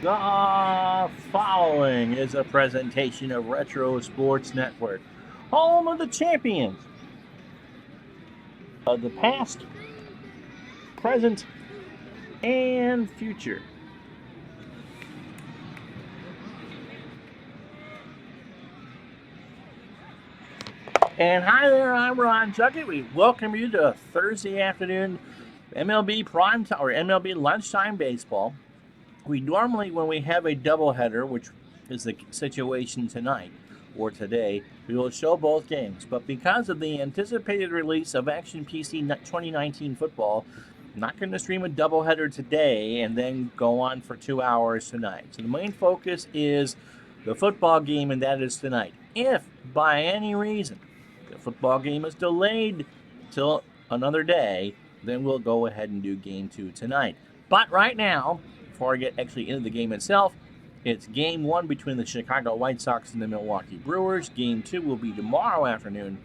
The following is a presentation of Retro Sports Network, home of the champions of the past, present, and future. And hi there, I'm Ron Juckett. We welcome you to Thursday afternoon MLB prime time or MLB lunchtime baseball. We normally, when we have a doubleheader, which is the situation tonight or today, we will show both games. But because of the anticipated release of Action PC 2019 football, I'm not going to stream a doubleheader today and then go on for 2 hours tonight. So the main focus is the football game, and that is tonight. If by any reason the football game is delayed till another day, then we'll go ahead and do game 2 tonight. But right now, before I get actually into the game itself, it's game 1 between the Chicago White Sox and the Milwaukee Brewers. Game 2 will be tomorrow afternoon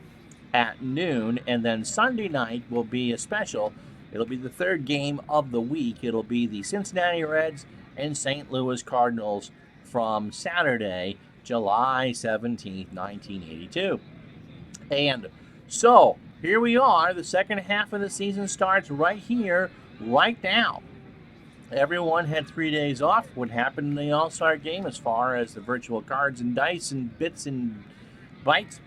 at noon, and then Sunday night will be a special. It'll be the third game of the week. It'll be the Cincinnati Reds and St. Louis Cardinals from Saturday, July 17th, 1982. And so, here we are. The second half of the season starts right here, right now. Everyone had 3 days off. What happened in the All-Star game as far as the virtual cards and dice and bits and bytes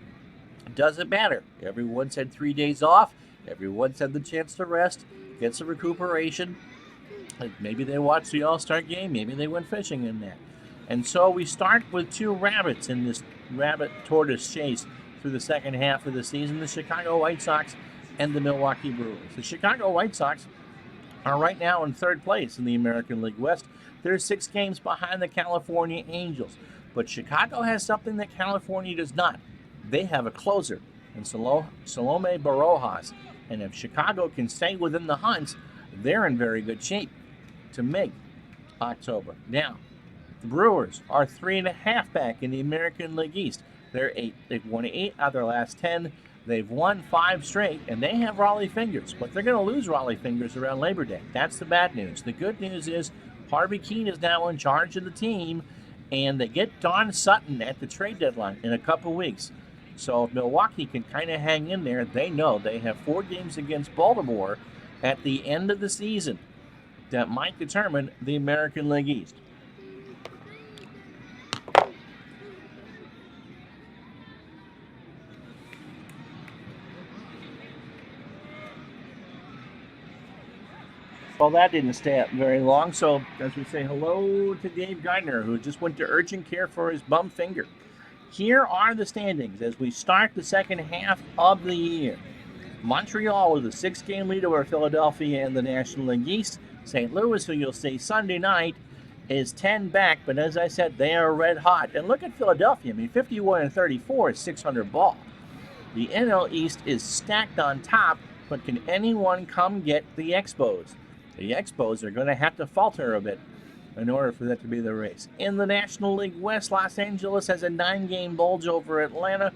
doesn't matter. Everyone's had 3 days off. Everyone's had the chance to rest, get some recuperation. Maybe they watched the All-Star game. Maybe they went fishing in that. And so we start with 2 rabbits in this rabbit-tortoise chase through the second half of the season, the Chicago White Sox and the Milwaukee Brewers. The Chicago White Sox are right now in third place in the American League West. They're 6 games behind the California Angels. But Chicago has something that California does not. They have a closer in Salome Barojas. And if Chicago can stay within the hunt, they're in very good shape to make October. Now, the Brewers are 3.5 back in the American League East. They're 8. They've won 8 out of their last 10. They've won 5 straight, and they have Raleigh Fingers, but they're going to lose Raleigh Fingers around Labor Day. That's the bad news. The good news is Harvey Keene is now in charge of the team, and they get Don Sutton at the trade deadline in a couple weeks. So if Milwaukee can kind of hang in there, they know they have 4 games against Baltimore at the end of the season that might determine the American League East. Well, that didn't stay up very long, so as we say hello to Dave Gardner, who just went to urgent care for his bum finger. Here are the standings as we start the second half of the year. Montreal with a 6-game lead over Philadelphia in the National League East. St. Louis, who you'll see Sunday night, is 10 back, but as I said, they are red hot. And look at Philadelphia. I mean, 51-34 is 600 ball. The NL East is stacked on top, but can anyone come get the Expos? The Expos are going to have to falter a bit in order for that to be the race. In the National League West, Los Angeles has a 9-game bulge over Atlanta.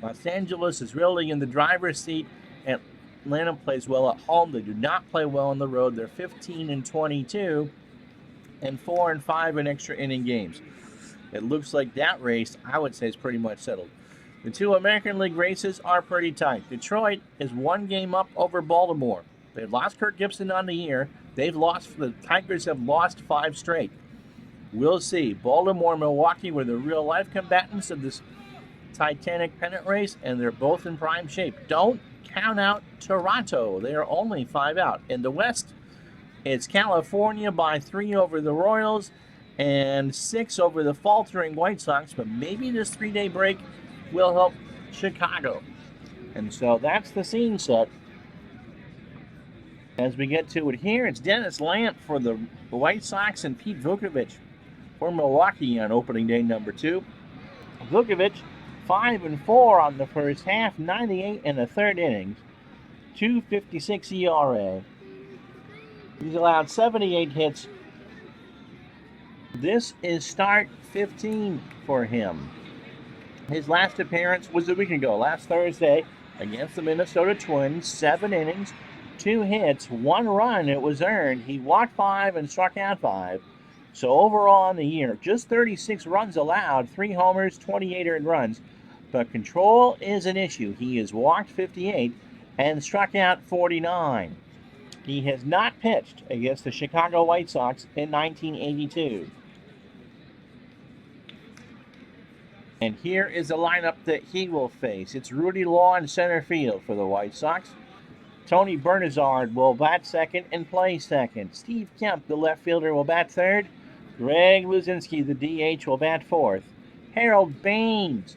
Los Angeles is really in the driver's seat. Atlanta plays well at home. They do not play well on the road. They're 15-22 and 4-5 in extra inning games. It looks like that race, I would say, is pretty much settled. The 2 American League races are pretty tight. Detroit is 1 game up over Baltimore. They've lost Kirk Gibson on the year. The Tigers have lost 5 straight. We'll see. Baltimore and Milwaukee were the real-life combatants of this Titanic pennant race, and they're both in prime shape. Don't count out Toronto. They are only 5 out. In the West, it's California by 3 over the Royals and 6 over the faltering White Sox, but maybe this 3-day break will help Chicago. And so that's the scene set. As we get to it here, it's Dennis Lamp for the White Sox and Pete Vukovich for Milwaukee on opening day number 2. Vukovich, 5-4 on the first half, 98 in the third innings, 2.56 ERA. He's allowed 78 hits. This is start 15 for him. His last appearance was a week ago, last Thursday, against the Minnesota Twins. 7 innings, 2 hits, 1 run. It was earned. He walked 5 and struck out 5. So overall on the year, just 36 runs allowed, 3 homers, 28 earned runs. But control is an issue. He has walked 58 and struck out 49. He has not pitched against the Chicago White Sox in 1982. And here is the lineup that he will face. It's Rudy Law in center field for the White Sox. Tony Bernazard will bat second and play second. Steve Kemp, the left fielder, will bat third. Greg Luzinski, the DH, will bat fourth. Harold Baines,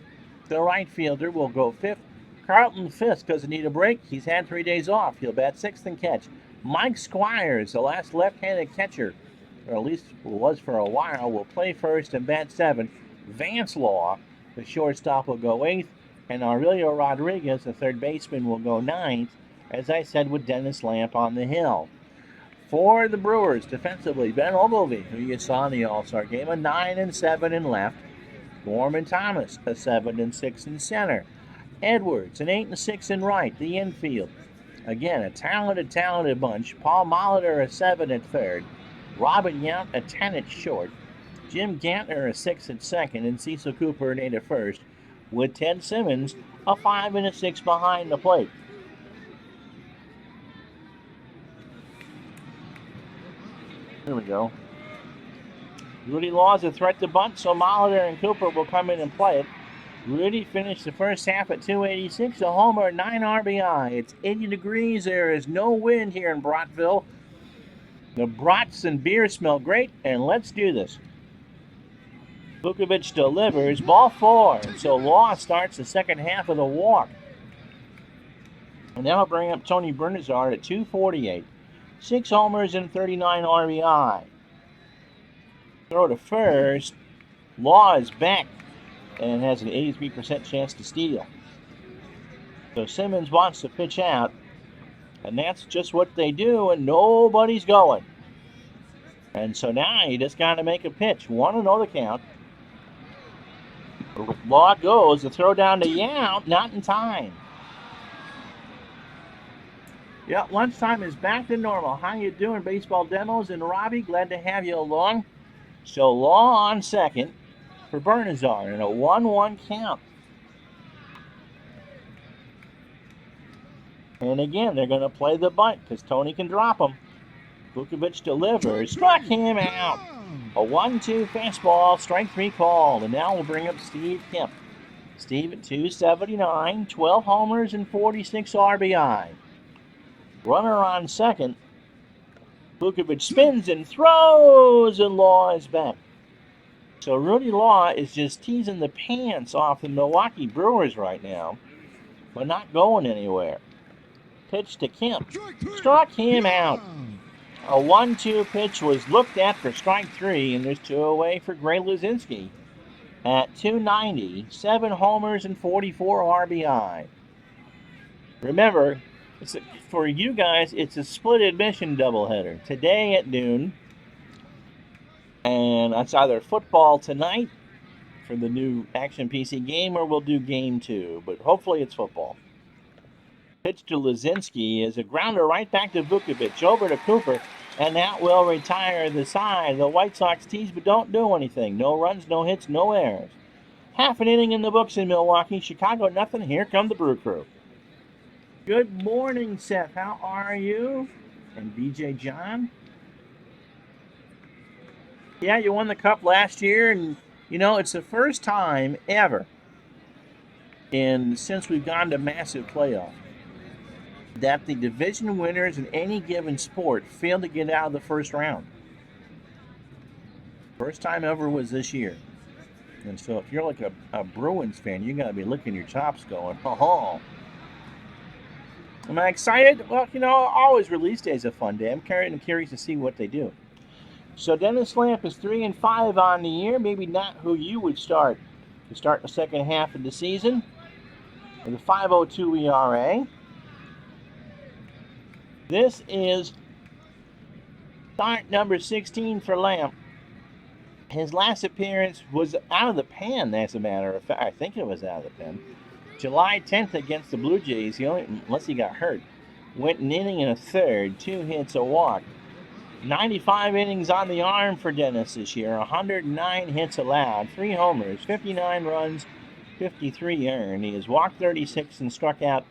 the right fielder, will go fifth. Carlton Fisk doesn't need a break. He's had 3 days off. He'll bat sixth and catch. Mike Squires, the last left-handed catcher, or at least was for a while, will play first and bat seventh. Vance Law, the shortstop, will go eighth. And Aurelio Rodriguez, the third baseman, will go ninth, as I said, with Dennis Lamp on the hill. For the Brewers, defensively, Ben Ogilvie, who you saw in the All-Star game, a 9-7 in left. Gorman Thomas, a 7-6 in center. Edwards, an 8-6 in right, the infield. Again, a talented bunch. Paul Molitor, a 7 at third. Robin Yount, a 10 at short. Jim Gantner, a 6 at second, and Cecil Cooper, an 8 at first, with Ted Simmons, a 5 and a 6 behind the plate. Here we go. Rudy Law's a threat to bunt, so Molitor and Cooper will come in and play it. Rudy finished the first half at 286, a homer, 9 RBI. It's 80 degrees. There is no wind here in Brockville. The brats and beer smell great, and let's do this. Vukovic delivers, ball 4. So Law starts the second half of the walk. And that'll bring up Tony Bernazard at 248. 6 homers and 39 RBI. Throw to first. Law is back and has an 83% chance to steal. So Simmons wants to pitch out, and that's just what they do, and nobody's going. And so now you just got to make a pitch. 1-0 the count. Law goes, the throw down to Yount, not in time. Yeah, lunchtime is back to normal. How you doing, Baseball Demos? And Robbie, glad to have you along. So Law on second for Bernazard in a 1-1 count. And again, they're going to play the bunt because Tony can drop him. Vukovic delivers, struck him out. A 1-2 fastball, strike 3 called. And now we'll bring up Steve Kemp. Steve at 279, 12 homers and 46 RBI. Runner on second. Vukovic spins and throws, and Law is back. So Rudy Law is just teasing the pants off the Milwaukee Brewers right now, but not going anywhere. Pitch to Kemp. Struck him out. A 1-2 pitch was looked at for strike 3, and there's 2 away for Greg Luzinski at 290, 7 homers and 44 RBI. Remember, for you guys, it's a split admission doubleheader. Today at noon, and it's either football tonight for the new Action PC game, or we'll do game 2, but hopefully it's football. Pitch to Luzinski is a grounder right back to Vukovic, over to Cooper, and that will retire the side. The White Sox tease, but don't do anything. No runs, no hits, no errors. Half an inning in the books in Milwaukee. Chicago, nothing. Here come the Brew Crew. Good morning, Seth. How are you? And BJ John? Yeah, you won the Cup last year, and, you know, it's the first time ever since we've gone to massive playoff that the division winners in any given sport failed to get out of the first round. First time ever was this year. And so if you're like a Bruins fan, you got to be licking your chops going, oh. Am I excited? Well, you know, always release day is a fun day. I'm curious to see what they do. So Dennis Lamp is 3-5 on the year. Maybe not who you would start to start the second half of the season. With a 5.02 ERA. This is start number 16 for Lamp. His last appearance was out of the pen, as a matter of fact. I think it was out of the pen. July 10th against the Blue Jays, unless he got hurt, went an inning and a third, 2 hits, a walk. 95 innings on the arm for Dennis this year. 109 hits allowed, 3 homers, 59 runs, 53 earned. He has walked 36 and struck out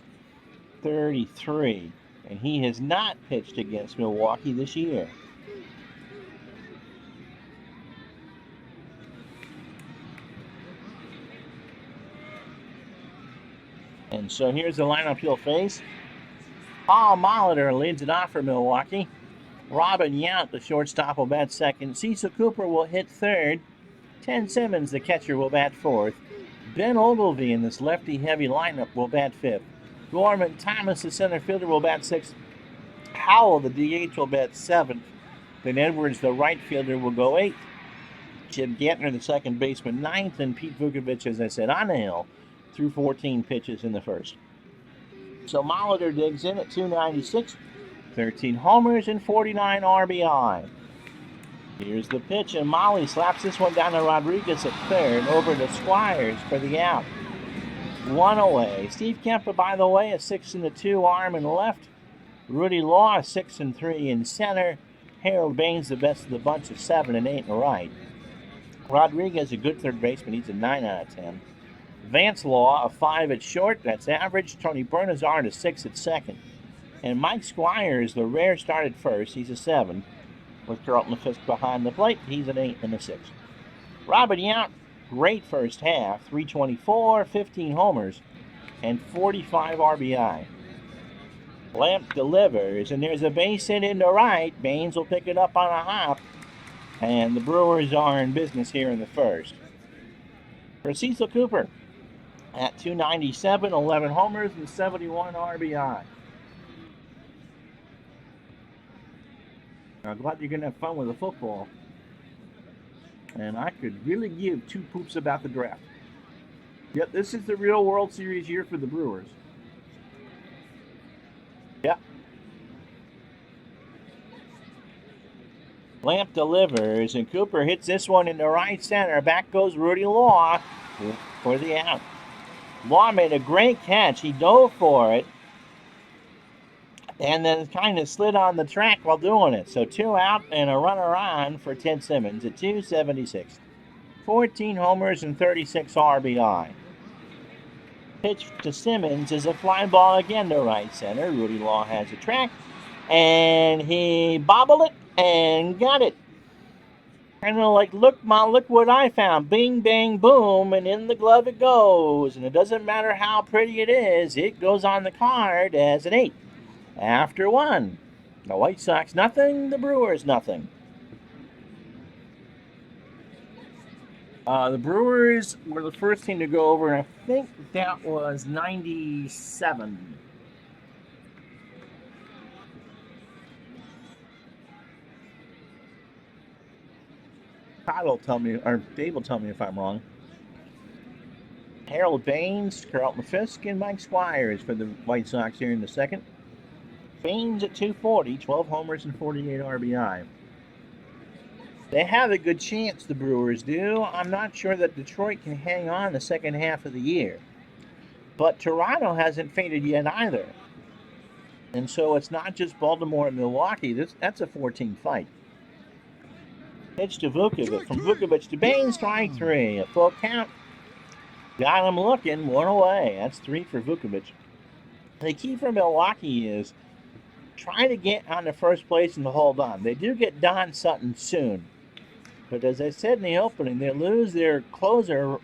33. And he has not pitched against Milwaukee this year. And so here's the lineup he'll face. Paul Molitor leads it off for Milwaukee. Robin Yount, the shortstop, will bat second. Cecil Cooper will hit third. Ted Simmons, the catcher, will bat fourth. Ben Ogilvie in this lefty-heavy lineup will bat fifth. Gorman Thomas, the center fielder, will bat sixth. Howell, the DH, will bat seventh. Then Edwards, the right fielder, will go eighth. Jim Gantner, the second baseman, ninth. And Pete Vukovich, as I said, on the hill through 14 pitches in the first. So Molitor digs in at 296, 13 homers and 49 RBI. Here's the pitch, and Molly slaps this one down to Rodriguez at third, over to Squires for the out. One away. Steve Kemper, by the way, a 6-2 arm in left. Rudy Law, 6-3 in center. Harold Baines, the best of the bunch, of 7 and 8 in right. Rodriguez, a good third baseman, he's a 9 out of 10. Vance Law, a 5 at short, that's average. Tony Bernazard, a 6 at second. And Mike Squires, the rare start at first, he's a 7. With Carlton Fisk behind the plate, he's an 8 and a 6. Robin Yount, great first half, 324, 15 homers, and 45 RBI. Lamp delivers, and there's a base hit into right. Baines will pick it up on a hop, and the Brewers are in business here in the first. For Cecil Cooper, at 297, 11 homers and 71 RBI. I'm glad you're going to have fun with the football. And I could really give two poops about the draft. Yep, this is the real World Series year for the Brewers. Yep. Lamp delivers, and Cooper hits this one into right center. Back goes Rudy Law for the out. Law made a great catch. He dove for it, and then kind of slid on the track while doing it. So 2 out and a runner on for Ted Simmons at 276. 14 homers and 36 RBI. Pitch to Simmons is a fly ball again to right center. Rudy Law has a track, and he bobbled it and got it. And they're like, look, Mom, look what I found. Bing, bang, boom, and in the glove it goes. And it doesn't matter how pretty it is, it goes on the card as an 8. After 1. The White Sox nothing, the Brewers nothing. The Brewers were the first team to go over, and I think that was 97. Todd will tell me, or Dave will tell me if I'm wrong. Harold Baines, Carlton Fisk, and Mike Squires for the White Sox here in the second. Baines at 240, 12 homers and 48 RBI. They have a good chance, the Brewers do. I'm not sure that Detroit can hang on the second half of the year. But Toronto hasn't faded yet either. And so it's not just Baltimore and Milwaukee. That's a 14 fight. Pitch to Vukovich. From Vukovich to Baines, strike 3. A full count. Got him looking, 1 away. That's 3 for Vukovich. The key for Milwaukee is try to get on the first place and to hold on. They do get Don Sutton soon. But as I said in the opening, they lose their closer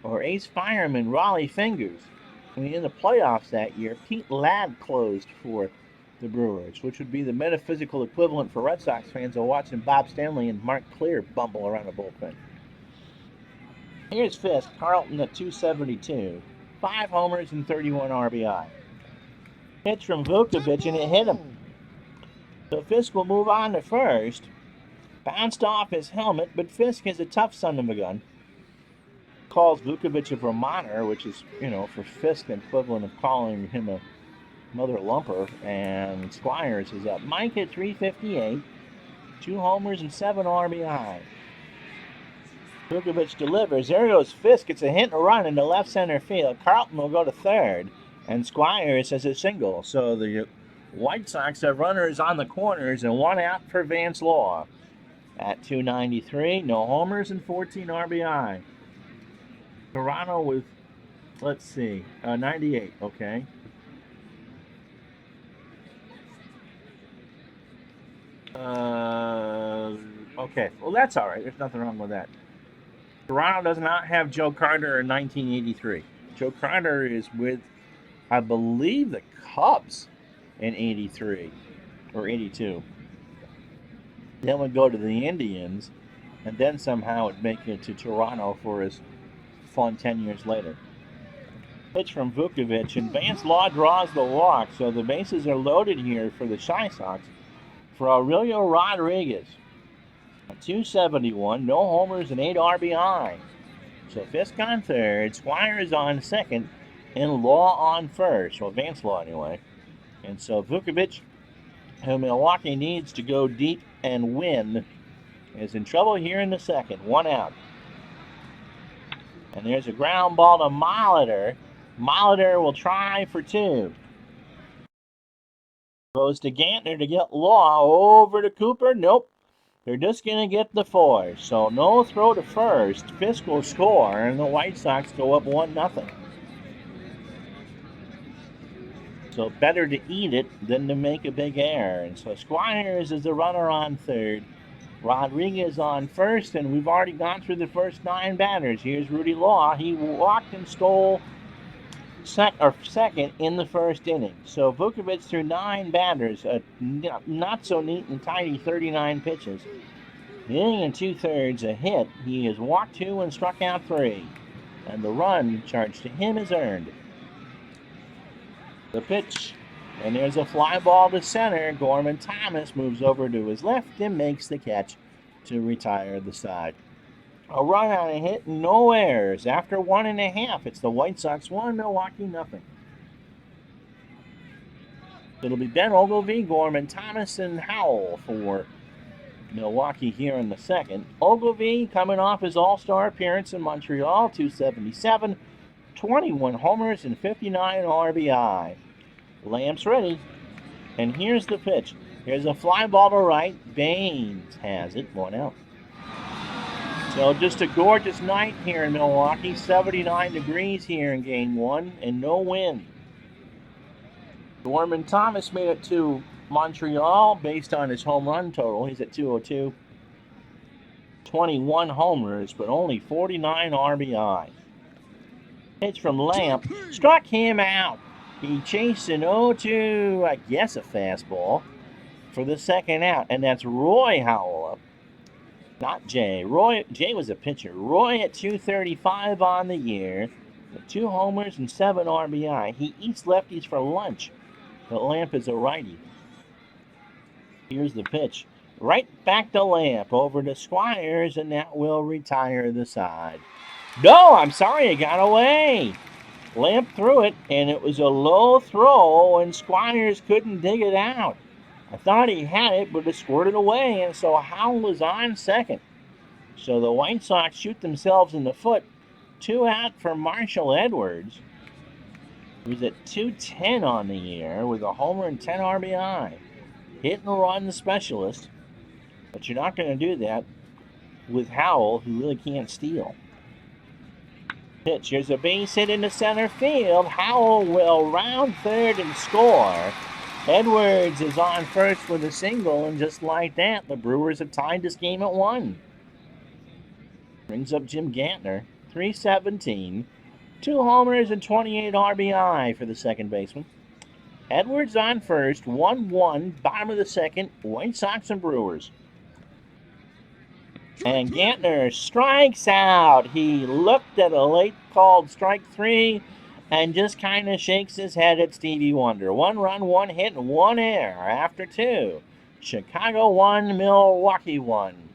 or ace fireman, Raleigh Fingers. I mean, in the playoffs that year, Pete Ladd closed for the Brewers, which would be the metaphysical equivalent for Red Sox fans of watching Bob Stanley and Mark Clear bumble around a bullpen. Here's Fisk, Carlton at 272. 5 homers and 31 RBI. Pitch from Vukovich, and it hit him. So Fisk will move on to first. Bounced off his helmet, but Fisk is a tough son of a gun. Calls Vukovich a Vermonter, which is, for Fisk, the equivalent of calling him a mother lumper. And Squires is up. Mike at 358. 2 homers and 7 RBI. Vukovich delivers. There goes Fisk. It's a hit and a run into left center field. Carlton will go to third. And Squires has a single. So the White Sox have runners on the corners and one out for Vance Law. At 293, no homers and 14 RBI. Toronto with, let's see, 98, okay. Okay, well, that's all right. There's nothing wrong with that. Toronto does not have Joe Carter in 1983. Joe Carter is with, I believe, the Cubs in 83 or 82. Then would go to the Indians, and then somehow would make it to Toronto for his fun 10 years later. Pitch from Vukovic, and Vance Law draws the walk, so the bases are loaded here for the Chi Sox for Aurelio Rodriguez. 271, no homers and 8 RBI. So Fisk on third, Squires on second, and Law on first. Well, Vance Law anyway. And so Vukovic, who Milwaukee needs to go deep and win, is in trouble here in the second. One out. And there's a ground ball to Molitor. Molitor will try for two. Goes to Gantner to get Law over to Cooper. Nope. They're just going to get the four. So no throw to first. Fisk will score, and the White Sox go up 1-0. So better to eat it than to make a big error. And so Squires is the runner on third. Rodriguez on first, and we've already gone through the first 9 batters. Here's Rudy Law. He walked and stole second in the first inning. So Vukovic threw 9 batters, not so neat and tidy 39 pitches. The inning and 2/3, a hit. He has walked 2 and struck out 3. And the run charged to him is earned. The pitch, and there's a fly ball to center. Gorman Thomas moves over to his left and makes the catch to retire the side. A run on a hit, no errors. After 1.5, it's the White Sox 1, Milwaukee nothing. It'll be Ben Ogilvie, Gorman Thomas, and Howell for Milwaukee here in the second. Ogilvie coming off his all-star appearance in Montreal, 277, 21 homers and 59 RBI. Lamp's ready, and here's the pitch. Here's a fly ball to right. Baines has it, 1 out. So just a gorgeous night here in Milwaukee. 79 degrees here in Game 1 and no wind. Gorman Thomas made it to Montreal based on his home run total. He's at 202. 21 homers, but only 49 RBI. Pitch from Lamp. Struck him out. He chased an 0-2, I guess a fastball, for the second out. And that's Roy Howell up. Not Jay. Jay was a pitcher. Roy at 235 on the year, with 2 homers and 7 RBI. He eats lefties for lunch, but Lamp is a righty. Here's the pitch. Right back to Lamp, over to Squires, and that will retire the side. No, I'm sorry, it got away. Lamp threw it, and it was a low throw, and Squires couldn't dig it out. I thought he had it, but it squirted away, and so Howell was on second. So the White Sox shoot themselves in the foot. 2 out for Marshall Edwards, who's at 210 on the year with a homer and 10 RBI. Hit and run specialist, but you're not going to do that with Howell, who really can't steal. Pitch, here's a base hit into center field. Howell will round third and score. Edwards is on first with a single, and just like that, the Brewers have tied this game at 1. Brings up Jim Gantner, 317, 2 homers and 28 RBI for the second baseman. Edwards on first, 1-1, bottom of the second, White Sox and Brewers. And Gantner strikes out. He looked at a late called strike 3 and just kind of shakes his head at Stevie Wonder. 1 run, 1 hit, and 1 error after 2. Chicago 1, Milwaukee 1.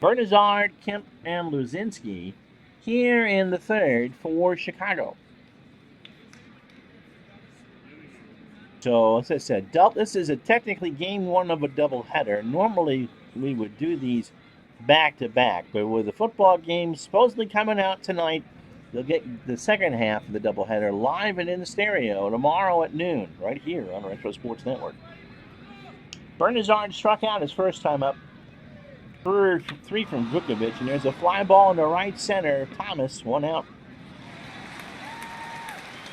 Bernazard, Kemp, and Luzinski here in the third for Chicago. So, as I said, this is technically game 1 of a doubleheader. Normally, we would do these back-to-back, but with the football game supposedly coming out tonight, You'll get the second half of the doubleheader live and in stereo tomorrow at noon, right here on Retro Sports Network. Bernazard struck out his first time up. 3 from Vukovic, and there's a fly ball into right center. Thomas, 1 out.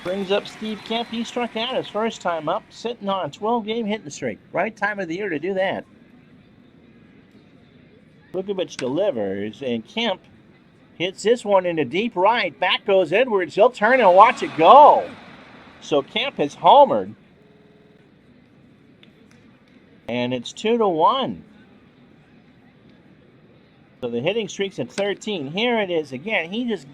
Brings up Steve Kemp. He struck out his first time up, sitting on a 12-game hitting streak. Right time of the year to do that. Vukovic delivers, and Kemp hits this one into deep right. Back goes Edwards. He'll turn and watch it go. So Kemp has homered. And it's 2-1. So the hitting streak's at 13. Here it is again. He just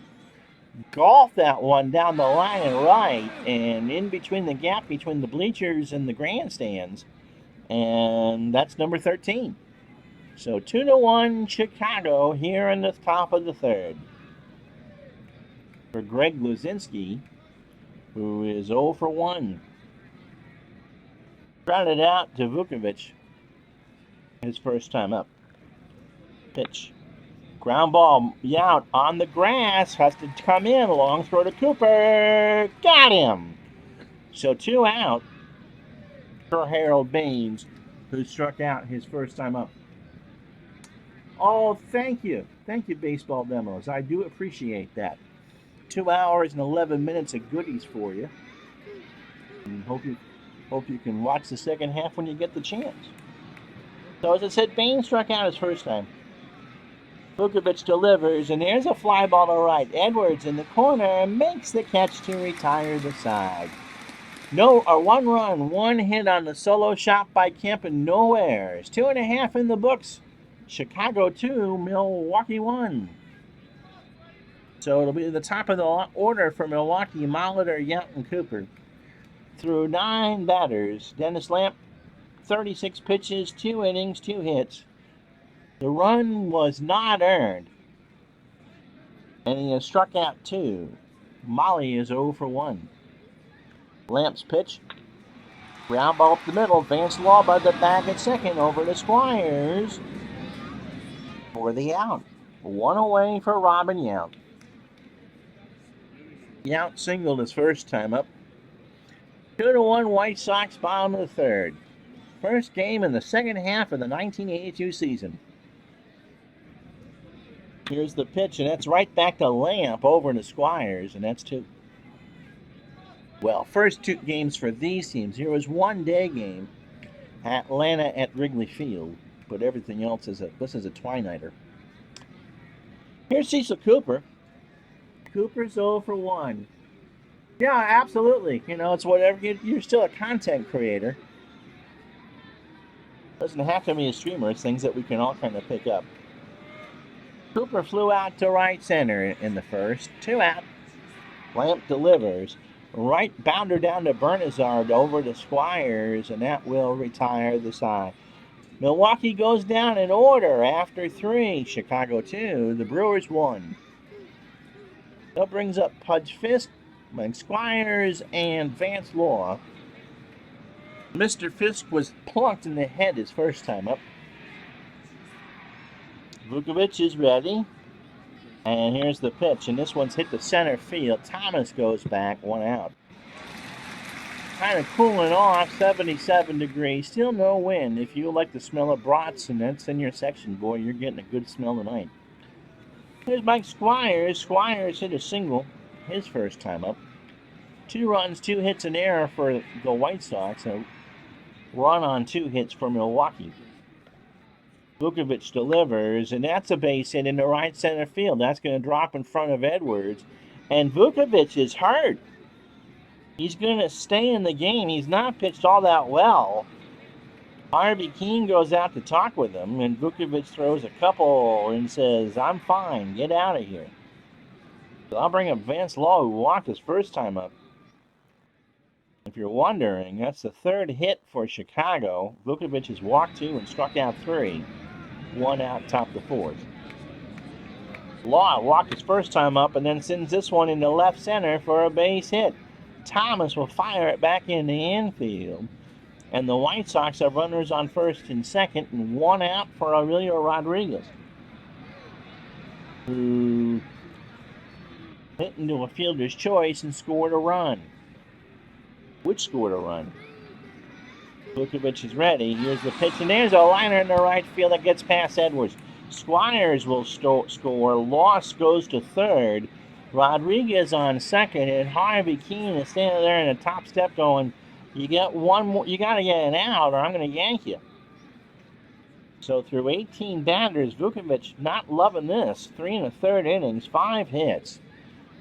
golfed that one down the line and right, and in between the gap between the bleachers and the grandstands. And that's number 13. So 2-1 Chicago here in the top of the third. For Greg Luzinski, who is 0 for 1. Grounded out to Vukovic, his first time up. Pitch. Ground ball out on the grass. Has to come in. Long throw to Cooper. Got him. So 2 out for Harold Baines, who struck out his first time up. Oh, thank you. Thank you, Baseball Demos. I do appreciate that. 2 hours and 11 minutes of goodies for you. And hope you can watch the second half when you get the chance. So as I said, Baines struck out his first time. Vukovic delivers, and there's a fly ball to right. Edwards in the corner makes the catch to retire the side. 1 run, 1 hit on the solo shot by Kemp, and no errors. 2.5 in the books. Chicago 2, Milwaukee 1. So it'll be the top of the order for Milwaukee: Molitor, Yount, and Cooper. Through 9 batters, Dennis Lamp, 36 pitches, 2 innings, 2 hits. The run was not earned, and he has struck out 2. Molly is 0 for 1. Lamp's pitch. Ground ball up the middle. Vance Law by the bag at second. Over to Squires for the out. 1 away for Robin Yount. Yount singled his first time up. 2-1 White Sox, bottom of the third. First game in the second half of the 1982 season. Here's the pitch, and that's right back to Lamp over to Squires, and that's 2. Well, first 2 games for these teams. Here was 1 day game, Atlanta at Wrigley Field, but everything else this is a twilighter. Here's Cecil Cooper. Cooper's 0 for 1. Yeah, absolutely. It's whatever. You're still a content creator. Doesn't have to be a streamer. It's things that we can all kind of pick up. Cooper flew out to right center in the first. 2 out. Lamp delivers. Right bounder down to Bernazard over to Squires, and that will retire the side. Milwaukee goes down in order after 3. Chicago 2. The Brewers 1. That brings up Pudge Fisk, Mike Squires, and Vance Law. Mr. Fisk was plunked in the head his first time up. Vukovic is ready. And here's the pitch. And this one's hit the center field. Thomas goes back, 1 out. Kind of cooling off, 77 degrees. Still no wind. If you like the smell of brats and that's in your section, boy, you're getting a good smell tonight. Here's Mike Squires. Squires hit a single his first time up. 2 runs, 2 hits, an error for the White Sox. A run on 2 hits for Milwaukee. Vukovic delivers, and that's a base hit into right center field. That's going to drop in front of Edwards. And Vukovic is hurt. He's going to stay in the game. He's not pitched all that well. Harvey Keene goes out to talk with him, and Vukovic throws a couple and says, "I'm fine. Get out of here." So I'll bring up Vance Law, who walked his first time up. If you're wondering, that's the 3rd hit for Chicago. Vukovic has walked 2 and struck out 3. 1 out, top the 4th. Law walked his first time up and then sends this one into left center for a base hit. Thomas will fire it back in the infield. And the White Sox have runners on first and second, and 1 out for Aurelio Rodriguez, who hit into a fielder's choice and scored a run. Which scored a run? Vukovic is ready. Here's the pitch, and there's a liner in the right field that gets past Edwards. Squires will score. Loss goes to third. Rodriguez on second, and Harvey Keene is standing there in the top step going, you get one more, you got to get an out or I'm going to yank you. So through 18 batters, Vukovic not loving this. 3 1/3 innings, 5 hits,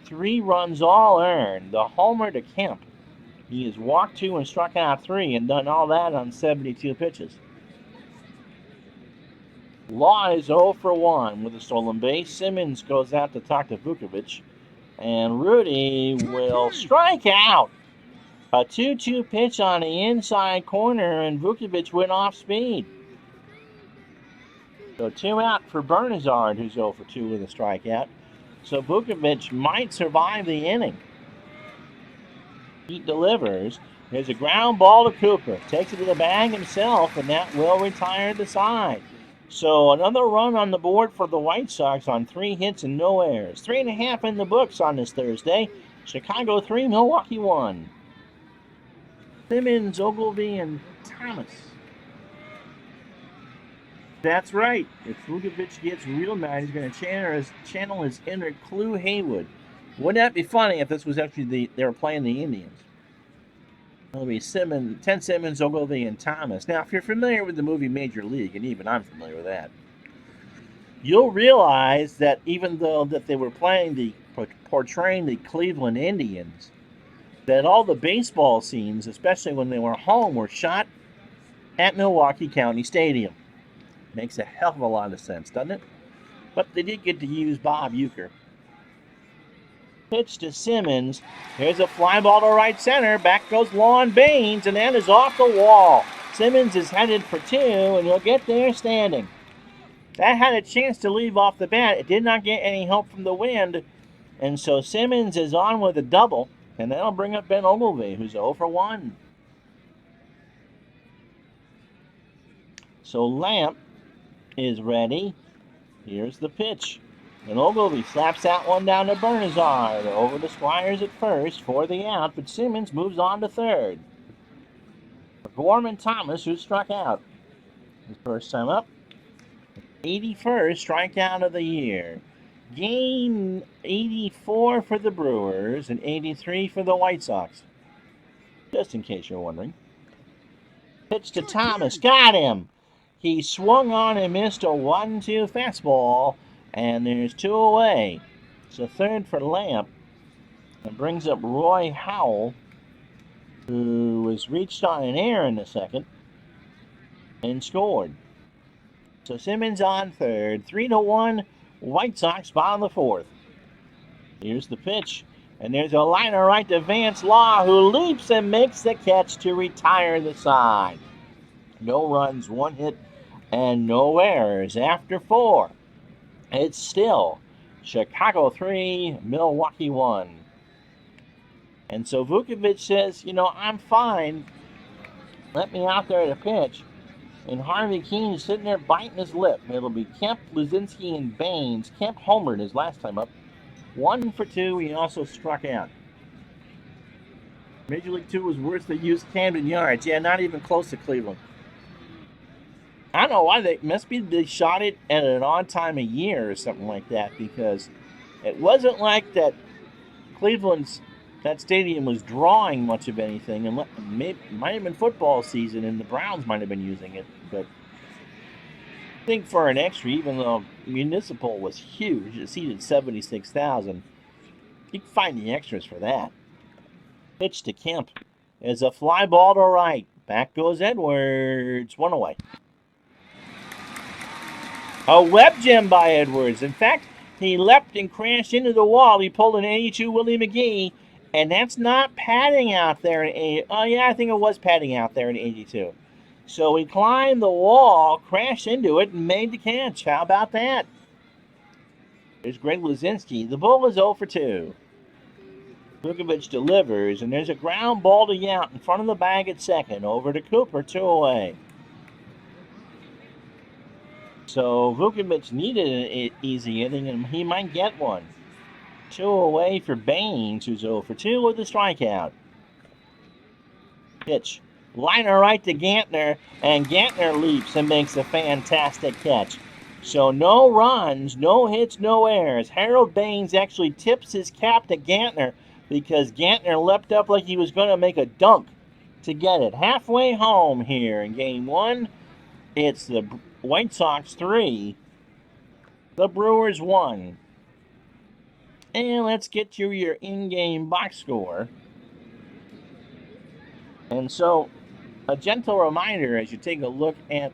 3 runs all earned. The homer to Kemp. He has walked 2 and struck out 3 and done all that on 72 pitches. Law is 0 for 1 with a stolen base. Simmons goes out to talk to Vukovic. And Rudy will strike out. A 2-2 pitch on the inside corner, and Vukovic went off speed. So 2 out for Bernazard, who's 0 for 2 with a strikeout. So Vukovic might survive the inning. He delivers. There's a ground ball to Cooper. Takes it to the bag himself, and that will retire the side. So another run on the board for the White Sox on 3 hits and no errors. 3.5 in the books on this Thursday. Chicago 3, Milwaukee 1. Simmons, Ogilvy, and Thomas. That's right. If Vukovic gets real mad, he's going to channel his inner Clue Haywood. Wouldn't that be funny if this was actually they were playing the Indians? It'll be Ted Simmons, Ogilvy, and Thomas. Now, if you're familiar with the movie Major League, and even I'm familiar with that, you'll realize that even though that they were portraying the Cleveland Indians, that all the baseball scenes, especially when they were home, were shot at Milwaukee County Stadium. Makes a hell of a lot of sense, doesn't it? But they did get to use Bob Uecker. Pitch to Simmons. There's a fly ball to right center. Back goes Lon Baines, and that is off the wall. Simmons is headed for 2, and he'll get there standing. That had a chance to leave off the bat. It did not get any help from the wind, and so Simmons is on with a double, and that'll bring up Ben Ogilvy, who's 0 for 1. So Lamp is ready. Here's the pitch. And Ogilvy slaps that one down to Bernazard. Over to Squires at first for the out, but Simmons moves on to third. Gorman Thomas, who struck out his first time up. 81st strikeout of the year. Game 84 for the Brewers and 83 for the White Sox. Just in case you're wondering. Pitch to Thomas. Got him! He swung on and missed a 1-2 fastball. And there's 2 away. So third for Lamp. And brings up Roy Howell, who was reached on an error in the second and scored. So Simmons on third. 3-1 White Sox, bottom of the 4th. Here's the pitch. And there's a liner right to Vance Law, who leaps and makes the catch to retire the side. No runs, 1 hit, and no errors after 4. It's still Chicago 3, Milwaukee 1. And so Vukovic says, I'm fine. Let me out there to pitch. And Harvey Keene is sitting there biting his lip. It'll be Kemp, Luzinski, and Baines. Kemp homered his last time up. 1 for 2. He also struck out. Major League 2 was worse. They used Camden Yards. Yeah, not even close to Cleveland. I don't know why they shot it at an odd time of year or something like that, because it wasn't like that that stadium was drawing much of anything, and it might have been football season and the Browns might have been using it, but I think for an extra, even though Municipal was huge, it seated 76,000, you can find the extras for that. Pitch to Kemp is a fly ball to right. Back goes Edwards, 1 away. A web gem by Edwards. In fact, he leapt and crashed into the wall. He pulled an 82 Willie McGee, and that's not padding out there in 80. Oh, yeah, I think it was padding out there in 82. So he climbed the wall, crashed into it, and made the catch. How about that? There's Greg Luzinski. The Bull is 0 for 2. Vukovic delivers, and there's a ground ball to Yount in front of the bag at second. Over to Cooper, 2 away. So Vukovic needed an easy inning, and he might get one. 2 away for Baines, who's 0 for 2 with a strikeout. Pitch. Liner right to Gantner, and Gantner leaps and makes a fantastic catch. So no runs, no hits, no errors. Harold Baines actually tips his cap to Gantner because Gantner leapt up like he was going to make a dunk to get it. Halfway home here in Game 1, it's the White Sox 3, the Brewers 1. And let's get you your in-game box score. And so, a gentle reminder as you take a look at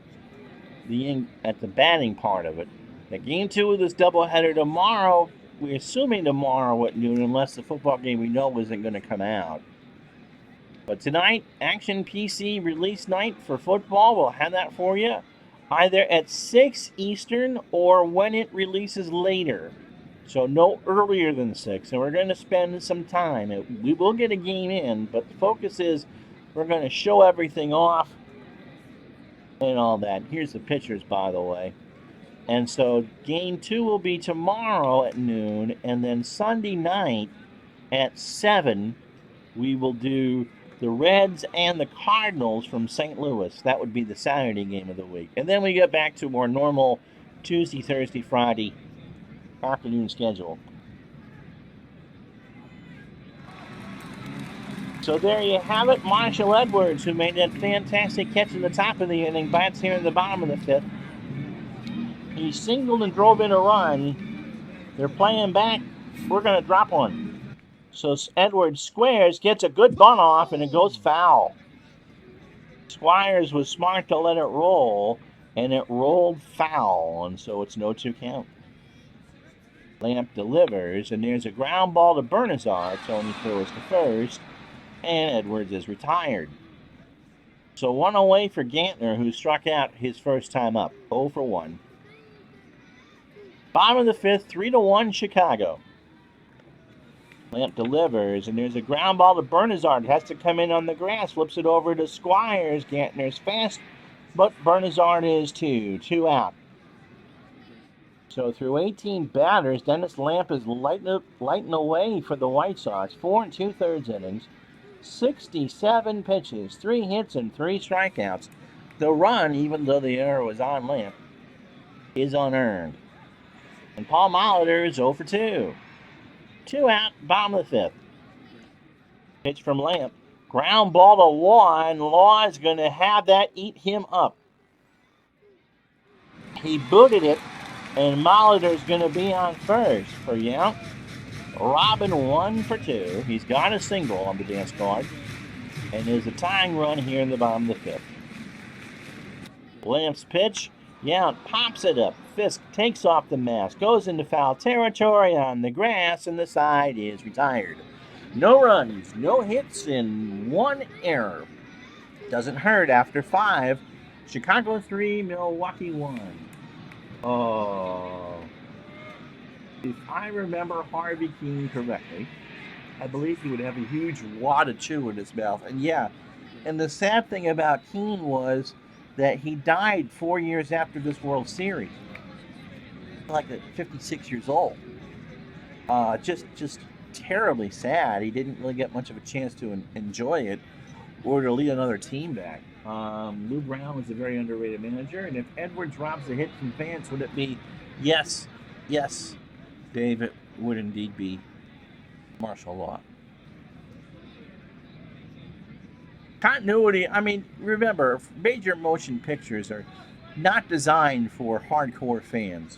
the batting part of it. The Game 2 of this doubleheader tomorrow, we're assuming tomorrow at noon, unless the football game we know isn't going to come out. But tonight, Action PC release night for football. We'll have that for you either at 6 Eastern or when it releases later. So no earlier than 6. And we're going to spend some time. We will get a game in, but the focus is we're going to show everything off and all that. Here's the pictures, by the way. And so Game 2 will be tomorrow at noon, and then Sunday night at 7, we will do the Reds and the Cardinals from St. Louis. That would be the Saturday game of the week. And then we get back to more normal Tuesday, Thursday, Friday afternoon schedule. So there you have it. Marshall Edwards, who made that fantastic catch in the top of the inning, bats here in the bottom of the 5th. He singled and drove in a run. They're playing back. We're going to drop one. So Edwards squares, gets a good bunt off, and it goes foul. Squires was smart to let it roll, and it rolled foul, and so it's no 2 count. Lamp delivers, and there's a ground ball to Bernazar. Tony throws to first, and Edwards is retired. So 1 away for Gantner, who struck out his first time up, 0 for 1. Bottom of the 5th, 3-1 Chicago. Lamp delivers, and there's a ground ball to Bernazard. Has to come in on the grass, flips it over to Squires. Gantner's fast, but Bernazard is 2 out. So through 18 batters, Dennis Lamp is lighting away for the White Sox. 4 2/3 innings, 67 pitches, 3 hits, and 3 strikeouts. The run, even though the error was on Lamp, is unearned. And Paul Molitor is 0 for 2. 2 out, bottom of the 5th. Pitch from Lamp. Ground ball to Law, and Law is going to have that eat him up. He booted it, and Molitor's going to be on first for Yount. Robin 1 for 2. He's got a single on the dance card. And there's a tying run here in the bottom of the 5th. Lamp's pitch. Yount pops it up. Fisk takes off the mask, goes into foul territory on the grass, and the side is retired. No runs, no hits, and 1 error. Doesn't hurt after 5. Chicago 3, Milwaukee 1. Oh. If I remember Harvey Keene correctly, I believe he would have a huge wad of chew in his mouth. And yeah, and the sad thing about Keene was that he died 4 years after this World Series. Like at 56 years old. Just terribly sad. He didn't really get much of a chance to enjoy it or to lead another team back. Lou Brown was a very underrated manager, and if Edwards robs a hit from Vance, would it be yes, Dave, it would indeed be martial law. Continuity, I mean, remember, major motion pictures are not designed for hardcore fans.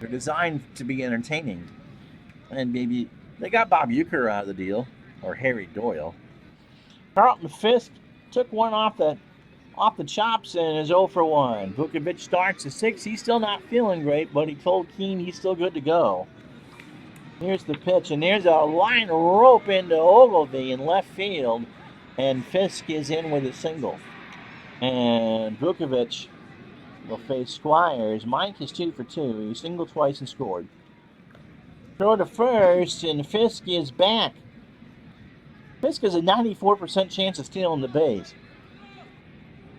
They're designed to be entertaining. And maybe they got Bob Uecker out of the deal, or Harry Doyle. Carlton Fisk took one off the chops and is 0 for 1. Vukovic starts at 6. He's still not feeling great, but he told Keene he's still good to go. Here's the pitch, and there's a line rope into Ogilvie in left field, and Fisk is in with a single. And Vukovic will face Squires. Mike is 2 for 2. He singled twice and scored. Throw to first, and Fisk is back. Fisk has a 94% chance of stealing the base.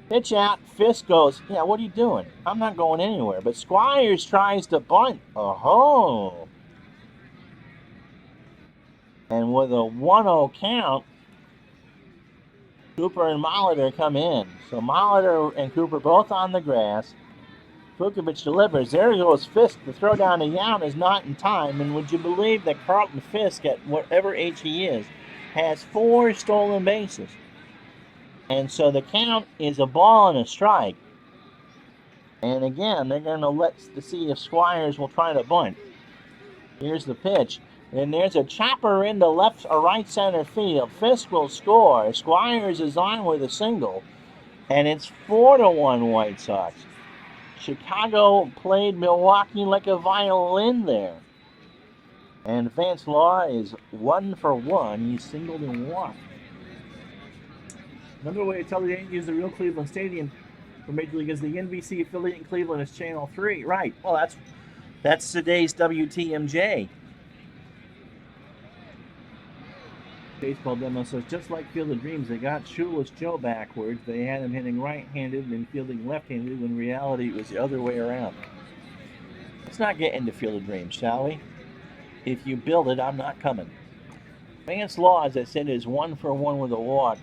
Pitch out, Fisk goes, yeah, what are you doing? I'm not going anywhere. But Squires tries to bunt. Oh-ho. And with a 1-0 count, Cooper and Molitor come in. So Molitor and Cooper both on the grass. Vukovic delivers. There goes Fisk. The throw down to Yount is not in time. And would you believe that Carlton Fisk, at whatever age he is, has 4 stolen bases? And so the count is a ball and a strike. And again, they're going to see if Squires will try to bunt. Here's the pitch. And there's a chopper into left or right center field. Fisk will score. Squires is on with a single. And it's 4-1 White Sox. Chicago played Milwaukee like a violin there. And Vance Law is 1 for 1. He's singled and walked. Another way to tell the Yankees the real Cleveland Stadium for Major League is the NBC affiliate in Cleveland is Channel 3. Right. Well, that's today's WTMJ. Baseball demo says, just like Field of Dreams, they got Shoeless Joe backwards. They had him hitting right-handed and fielding left-handed, when in reality it was the other way around. Let's not get into Field of Dreams, shall we? If you build it, I'm not coming. Vance Law, as I said, is 1 for 1 with a walk.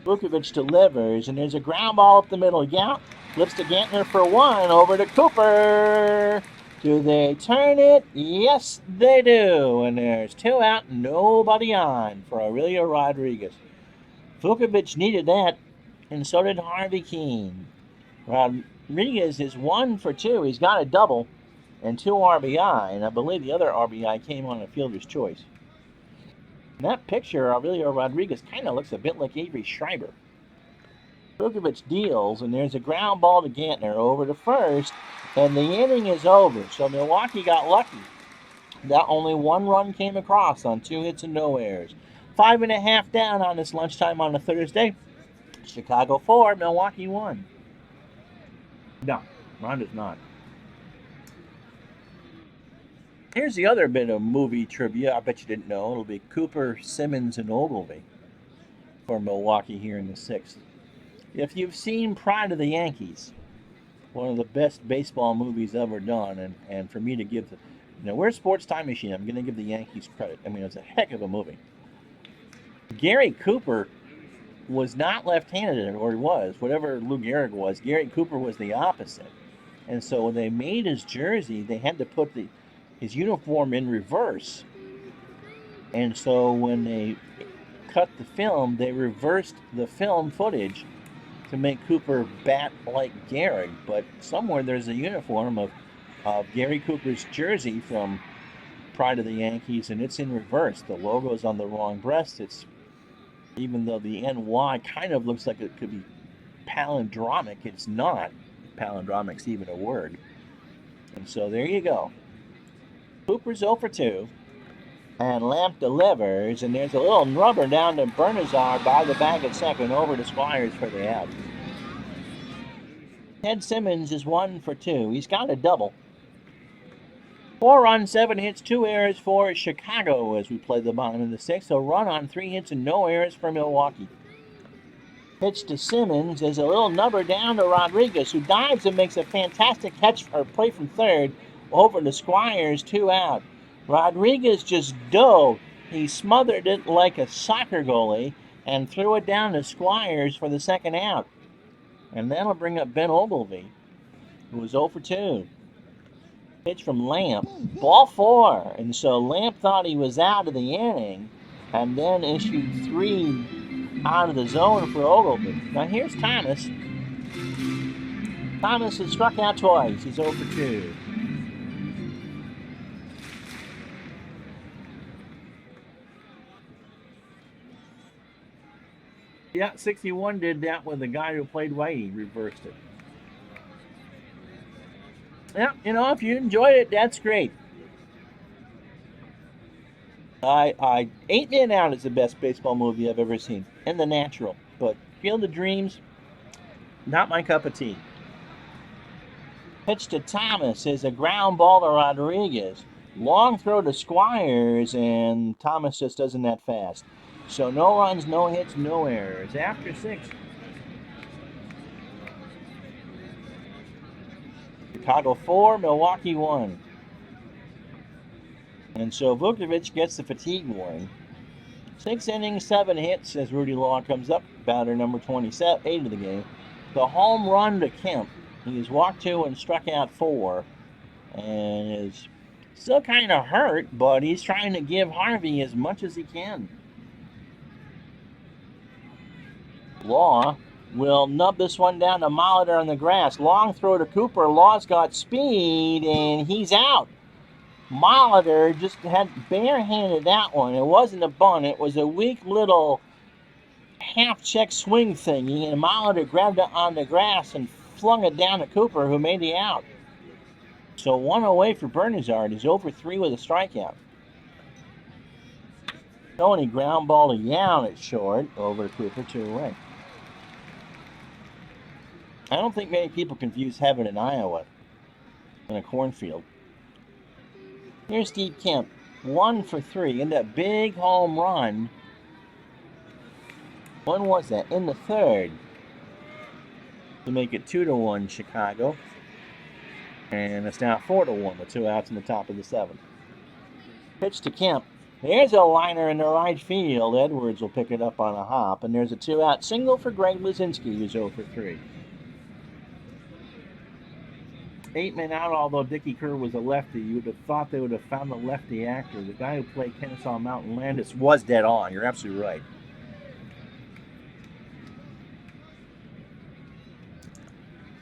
Vukovic delivers, and there's a ground ball up the middle. Yount lifts to Gantner for 1, over to Cooper. Do they turn it? Yes, they do. And there's 2 out, nobody on for Aurelio Rodriguez. Vukovic needed that, and so did Harvey Keene. Rodriguez is 1 for 2. He's got a double and 2 RBI, and I believe the other RBI came on a fielder's choice. In that picture, Aurelio Rodriguez kind of looks a bit like Avery Schreiber. Vukovic deals, and there's a ground ball to Gantner over to first, and the inning is over. So Milwaukee got lucky. That only 1 run came across on 2 hits and no errors. 5.5 down on this lunchtime on a Thursday. Chicago 4, Milwaukee 1. No, Ron does not. Here's the other bit of movie trivia I bet you didn't know. It'll be Cooper, Simmons, and Ogilvy for Milwaukee here in the 6th. If you've seen Pride of the Yankees, one of the best baseball movies ever done, and for me to give we're Sports Time Machine. I'm going to give the Yankees credit. I mean, it's a heck of a movie. Gary Cooper was not left-handed, or he was, whatever Lou Gehrig was. Gary Cooper was the opposite. And so when they made his jersey, they had to put his uniform in reverse. And so when they cut the film, they reversed the film footage to make Cooper bat like Gehrig. But somewhere there's a uniform of Gary Cooper's jersey from Pride of the Yankees, and it's in reverse. The logo's on the wrong breast. Even though the NY kind of looks like it could be palindromic, it's not. Palindromic's even a word. And so there you go. Cooper's 0 for 2. And Lamp delivers, and there's a little rubber down to Bernazar by the bag at second, over to Squires for the out. Ted Simmons is 1 for 2. He's got a double. 4 runs, 7 hits, 2 errors for Chicago as we play the bottom of the 6th. A run on 3 hits and no errors for Milwaukee. Pitch to Simmons is a little nubber down to Rodriguez, who dives and makes a fantastic catch or play from third, over to Squires, 2 out. Rodriguez just dove. He smothered it like a soccer goalie and threw it down to Squires for the 2nd out. And that'll bring up Ben Ogilvy, who was 0 for 2. Pitch from Lamp, ball 4. And so Lamp thought he was out of the inning and then issued 3 out of the zone for Ogilvy. Now here's Thomas. Thomas has struck out twice. He's 0 for 2. Yeah, 61 did that with the guy who played Whitey, reversed it. Yeah, if you enjoyed it, that's great. 8 Men Out is the best baseball movie I've ever seen, and The Natural. But Field of Dreams, not my cup of tea. Pitch to Thomas is a ground ball to Rodriguez. Long throw to Squires, and Thomas just doesn't that fast. So no runs, no hits, no errors. After 6. Chicago 4, Milwaukee 1. And so Vukovic gets the fatigue warning. 6 innings, 7 hits as Rudy Law comes up, batter number 27, 8 of the game. The home run to Kemp. He's walked 2 and struck out 4, and is still kind of hurt, but he's trying to give Harvey as much as he can. Law will nub this one down to Molitor on the grass. Long throw to Cooper. Law's got speed, and he's out. Molitor just had barehanded that one. It wasn't a bunt. It was a weak little half-check swing thingy, and Molitor grabbed it on the grass and flung it down to Cooper, who made the out. So 1 away for Bernazard. He's 0 for 3 with a strikeout. Tony ground ball to Young at short. Over to Cooper, 2 away. I don't think many people confuse heaven and Iowa in a cornfield. Here's Steve Kemp, 1 for 3 in that big home run. When was that? In the 3rd. To make it 2-1 Chicago. And it's now 4-1 with 2 outs in the top of the 7th. Pitch to Kemp. There's a liner in the right field. Edwards will pick it up on a hop. And there's a 2-out single for Greg Luzinski, who's 0 for 3. 8 men out, although Dickie Kerr was a lefty. You would have thought they would have found the lefty actor. The guy who played Kennesaw Mountain Landis was dead on. You're absolutely right.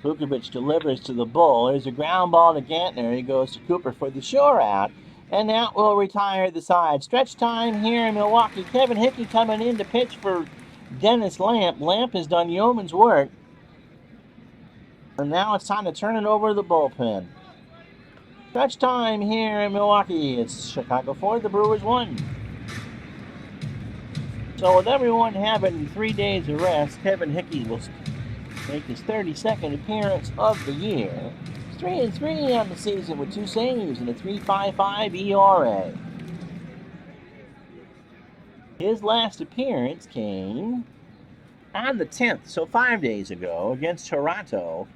Vukovic delivers to the bull. There's a ground ball to Gantner. He goes to Cooper for the shore out. And that will retire the side. Stretch time here in Milwaukee. Kevin Hickey coming in to pitch for Dennis Lamp. Lamp has done yeoman's work. And now it's time to turn it over to the bullpen. Stretch time here in Milwaukee. It's Chicago 4, the Brewers 1. So with everyone having 3 days of rest, Kevin Hickey will make his 32nd appearance of the year. He's 3-3 on the season with 2 saves and a 3.55 ERA. His last appearance came on the 10th, so 5 days ago, against Toronto.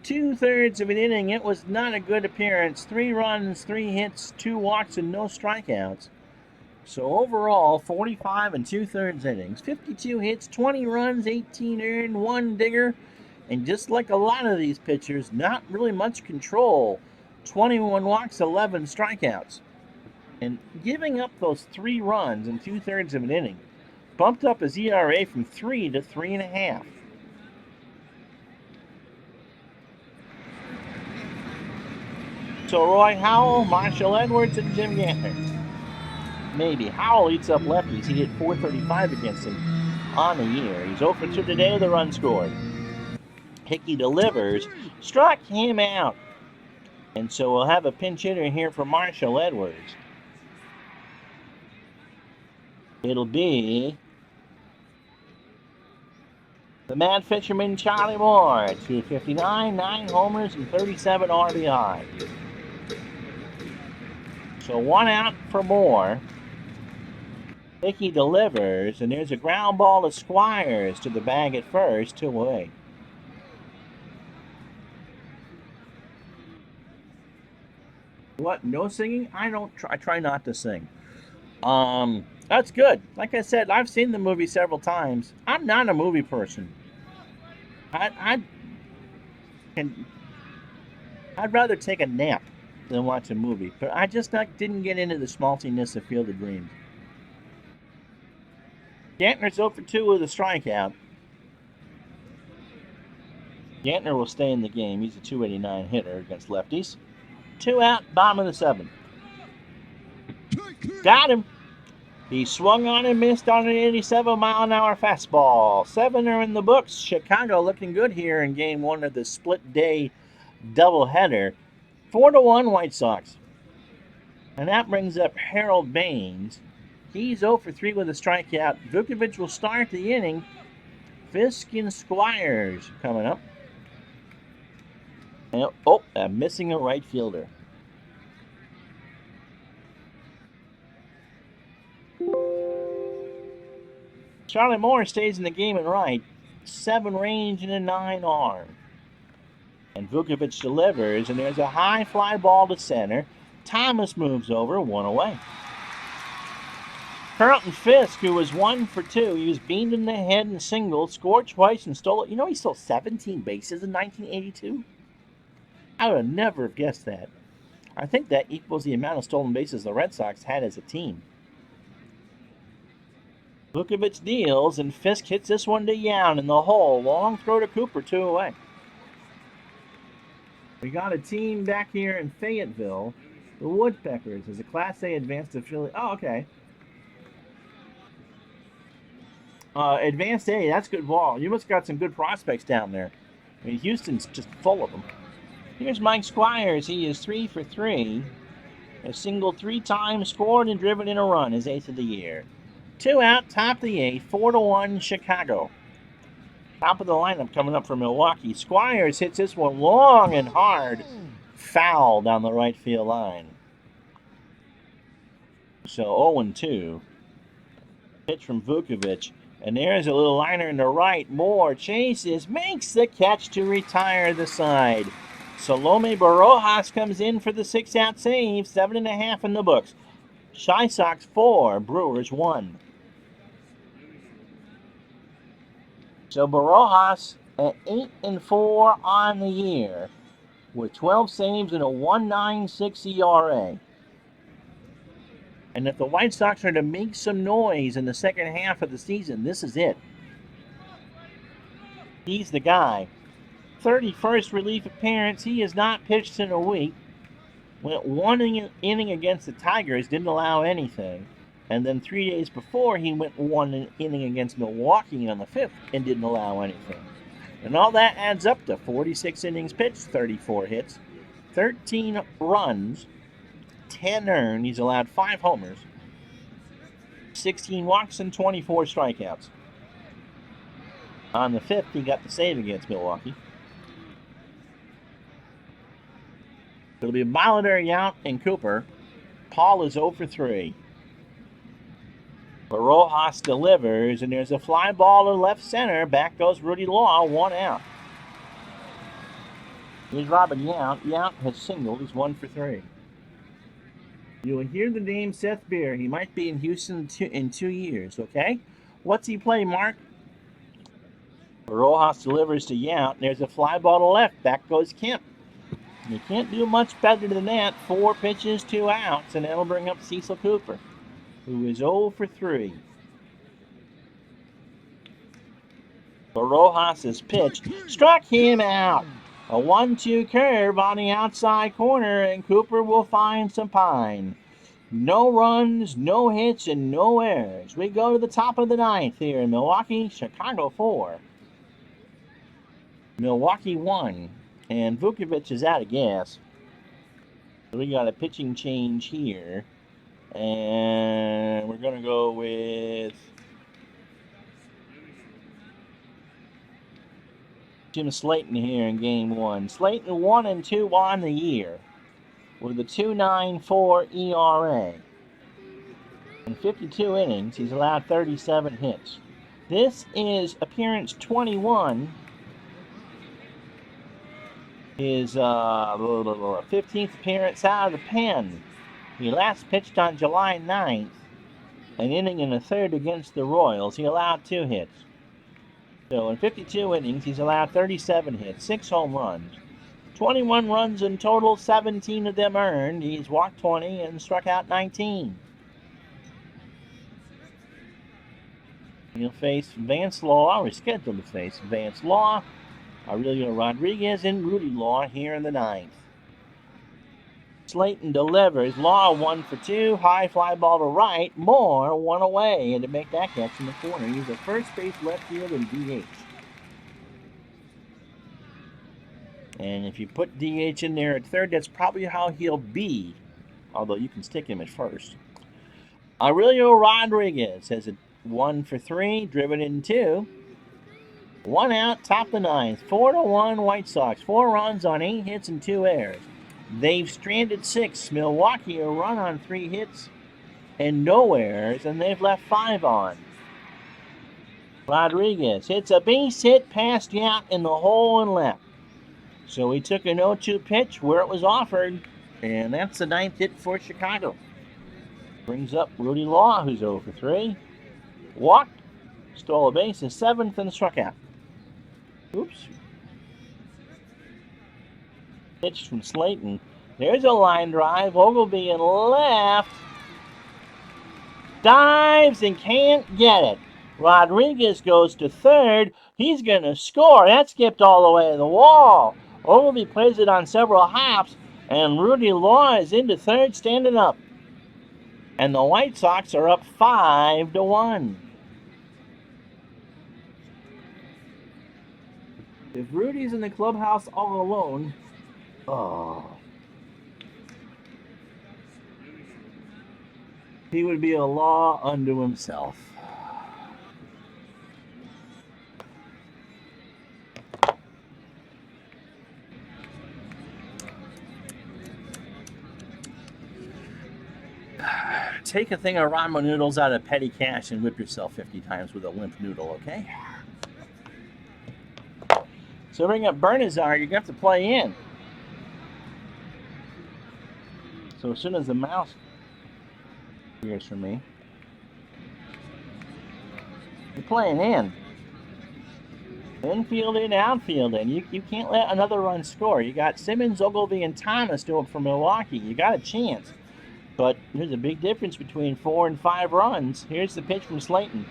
2/3 of an inning. It was not a good appearance. 3 runs, 3 hits, 2 walks, and no strikeouts. So overall, 45 2/3 innings, 52 hits, 20 runs, 18 earned, 1 digger, and just like a lot of these pitchers, not really much control. 21 walks, 11 strikeouts. And giving up those 3 runs in 2/3 of an inning bumped up his ERA from 3 to 3.5. So Roy Howell, Marshall Edwards, and Jim Gantner. Maybe. Howell eats up lefties. He hit .435 against him on the year. He's 0 for 2 today with a run scored. Hickey delivers. Struck him out. And so we'll have a pinch hitter here for Marshall Edwards. It'll be the Mad Fisherman Charlie Moore. 259, 9 homers, and 37 RBI. So 1 out for Moore. Hickey delivers, and there's a ground ball to Squires to the bag at first, 2 away. What? No singing? I try not to sing. That's good. Like I said, I've seen the movie several times. I'm not a movie person. I'd rather take a nap than watch a movie, but I just didn't get into the schmaltziness of Field of Dreams. Gantner's 0 for 2 with a strikeout. Gantner will stay in the game. He's a .289 hitter against lefties. 2 out, bottom of the 7th. Got him. He swung on and missed on an 87-mile-an-hour fastball. 7 are in the books. Chicago looking good here in Game 1 of the split-day doubleheader. 4-1 White Sox. And that brings up Harold Baines. He's 0 for 3 with a strikeout. Vukovic will start the inning. Fisk and Squires coming up. And, I'm missing a right fielder. Charlie Moore stays in the game and right. 7 range and a 9 arm. And Vukovic delivers, and there's a high fly ball to center. Thomas moves over, 1 away. Carlton Fisk, who was 1 for 2, he was beamed in the head and singled, scored twice, and stole it. You know he stole 17 bases in 1982? I would have never guessed that. I think that equals the amount of stolen bases the Red Sox had as a team. Vukovich deals, and Fisk hits this one to Young in the hole. Long throw to Cooper, 2 away. We got a team back here in Fayetteville. The Woodpeckers as a Class A advanced affiliate. Oh, okay. Advanced A, that's good ball. You must have got some good prospects down there. I mean, Houston's just full of them. Here's Mike Squires. He is 3 for 3. A single 3 times, scored and driven in a run, his 8th of the year. 2 out, top of the 8th, 4-1 Chicago. Top of the lineup coming up for Milwaukee. Squires hits this one long and hard. Foul down the right field line. So 0-2. Pitch from Vukovich. And there's a little liner in the right. Moore chases, makes the catch to retire the side. Salome Barojas comes in for the 6-out save. 7.5 in the books. Chi Sox 4, Brewers 1. So Barojas at 8-4 on the year with 12 saves and a 1.96 ERA. And if the White Sox are to make some noise in the second half of the season, this is it. He's the guy. 31st relief appearance. He has not pitched in a week. Went 1 inning against the Tigers, didn't allow anything. And then 3 days before, he went 1 inning against Milwaukee on the 5th and didn't allow anything. And all that adds up to 46 innings pitched, 34 hits, 13 runs, 10 earned. He's allowed 5 homers, 16 walks, and 24 strikeouts. On the 5th, he got the save against Milwaukee. It'll be Molitor, Yount, and Cooper. Paul is 0 for 3. Barojas delivers, and there's a fly ball to left center. Back goes Rudy Law, 1 out. Here's Robin Yount. Yount has singled. He's 1 for 3. You will hear the name Seth Beer. He might be in Houston in 2 years, okay? What's he play, Mark? Barojas delivers to Yount. There's a fly ball to left. Back goes Kemp. You can't do much better than that. 4 pitches, 2 outs, and that'll bring up Cecil Cooper, who is 0 for 3. Barojas' pitch struck him out. A 1-2 curve on the outside corner, and Cooper will find some pine. No runs, no hits, and no errors. We go to the top of the 9th here in Milwaukee. Chicago 4. Milwaukee 1. And Vukovich is out of gas. So we got a pitching change here. And we're going to go with Jim Slayton here in game 1. Slayton 1-2 on the year with a 2.94 ERA. In 52 innings, he's allowed 37 hits. This is appearance 21. His 15th appearance out of the pen. He last pitched on July 9th, an inning and a third against the Royals. He allowed 2 hits. So in 52 innings, he's allowed 37 hits, 6 home runs, 21 runs in total, 17 of them earned. He's walked 20 and struck out 19. He'll face Vance Law, or is scheduled to face Vance Law, Aurelio Rodriguez, and Rudy Law here in the 9th. Slayton delivers. Law 1 for 2. High fly ball to right. Moore 1 away. And to make that catch in the corner, he's a first base, left field, and DH. And if you put DH in there at third, that's probably how he'll be. Although you can stick him at first. Aurelio Rodriguez has a 1 for 3. Driven in 2. 1 out, top of the 9th. 4-1 White Sox. 4 runs on 8 hits and 2 errors. They've stranded 6. Milwaukee a run on 3 hits and no errors, and they've left 5 on. Rodriguez hits a base hit past Yount in the hole and left. So he took an 0-2 pitch where it was offered, And that's the 9th hit for Chicago. Brings up Rudy Law, who's 0 for 3. Walked, stole a base, his 7th, and struck out. Oops. Pitch from Slayton. There's a line drive. Ogilvy in left. Dives and can't get it. Rodriguez goes to third. He's going to score. That skipped all the way to the wall. Ogilvy plays it on several hops, and Rudy Law is into third, standing up. And the White Sox are up 5-1. If Rudy's in the clubhouse all alone, he would be a law unto himself. Take a thing of ramen noodles out of petty cash and whip yourself 50 times with a limp noodle, okay? So bring up Bernazar, you're going to have to play in. So as soon as the mouse hears from me, you're playing in. Infield in, outfield in. You can't let another run score. You got Simmons, Ogilvy, and Thomas doing for Milwaukee. You got a chance. But there's a big difference between 4 and 5 runs. Here's the pitch from Slayton.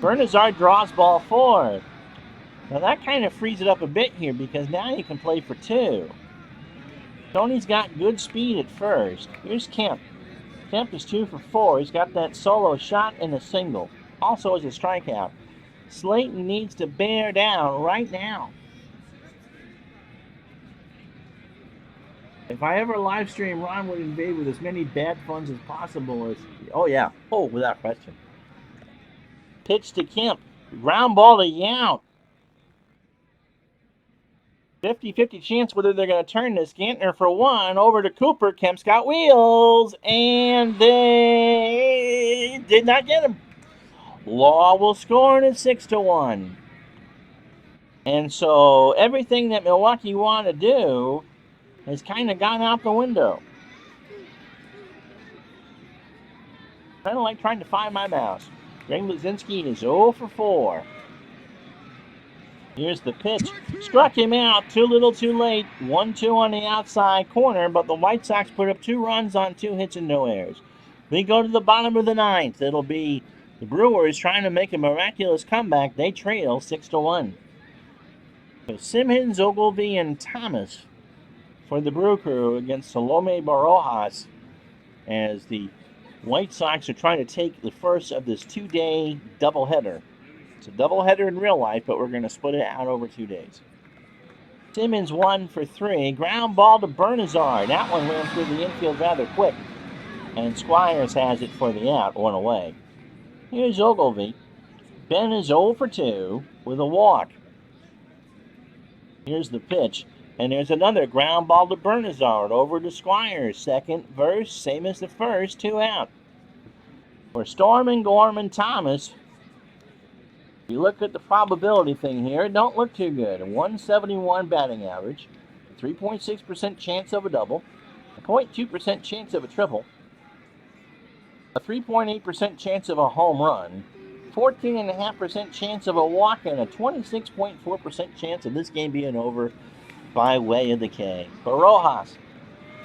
Bernazar draws ball 4. Now that kind of frees it up a bit here because now you can play for 2. Tony's got good speed at first. Here's Kemp. Kemp is 2 for 4. He's got that solo shot and a single. Also as a strikeout. Slayton needs to bear down right now. If I ever live stream, Ron would invade with as many bad puns as possible. Oh, yeah. Oh, without question. Pitch to Kemp. Ground ball to Yount. 50-50 chance whether they're going to turn this. Gantner for 1. Over to Cooper. Kemp's got wheels. And they did not get him. Law will score, and it's 6-1. And so everything that Milwaukee wanted to do has kind of gone out the window. Kind of like trying to find my mouse. Greg Luzinski is 0 for 4. Here's the pitch. Struck him out. Too little, too late. 1-2 on the outside corner, but the White Sox put up 2 runs on 2 hits and no errors. We go to the bottom of the 9th. It'll be the Brewers trying to make a miraculous comeback. They trail 6-1. So Simmons, Ogilvy, and Thomas for the Brew Crew against Salome Barojas as the White Sox are trying to take the first of this 2-day doubleheader. It's a doubleheader in real life, but we're going to split it out over 2 days. Simmons 1 for 3. Ground ball to Bernazar. That one ran through the infield rather quick. And Squires has it for the out, 1 away. Here's Ogilvy. Ben is 0 for 2 with a walk. Here's the pitch. And there's another ground ball to Bernazar. Over to Squires. Second verse, same as the first, 2 out. For Storm, Gorman, Thomas, you look at the probability thing here, it don't look too good. A 171 batting average, 3.6% chance of a double, a 0.2% chance of a triple, a 3.8% chance of a home run, 14.5% chance of a walk, and a 26.4% chance of this game being over by way of the K. Barojas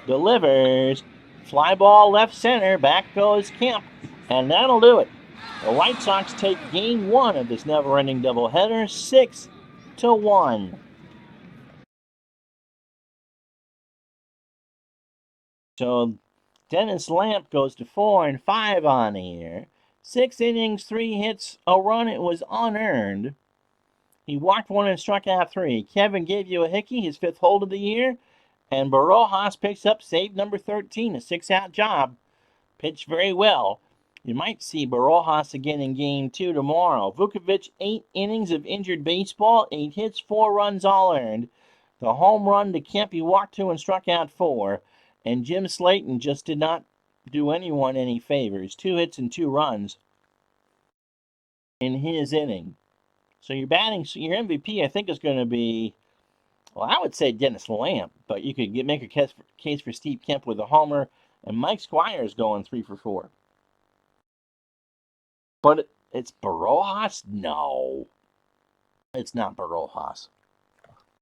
delivers. Fly ball left center. Back goes Kemp. And that'll do it. The White Sox take game 1 of this never-ending doubleheader, 6-1. So Dennis Lamp goes to 4 and 5 on here. 6 innings, 3 hits, a run. It was unearned. He walked 1 and struck out 3. Kevin gave you a hickey, his 5th hold of the year. And Barojas picks up save number 13, a 6-out job. Pitched very well. You might see Barojas again in game 2 tomorrow. Vukovic, 8 innings of injured baseball, 8 hits, 4 runs all earned. The home run to Kemp, he walked 2 and struck out 4. And Jim Slayton just did not do anyone any favors. 2 hits and 2 runs in his inning. So your MVP, I think, is going to be Well, I would say Dennis Lamp, but you could make a case for Steve Kemp with a homer, and Mike Squires going 3 for 4. But it's Barojas? No, it's not Barojas.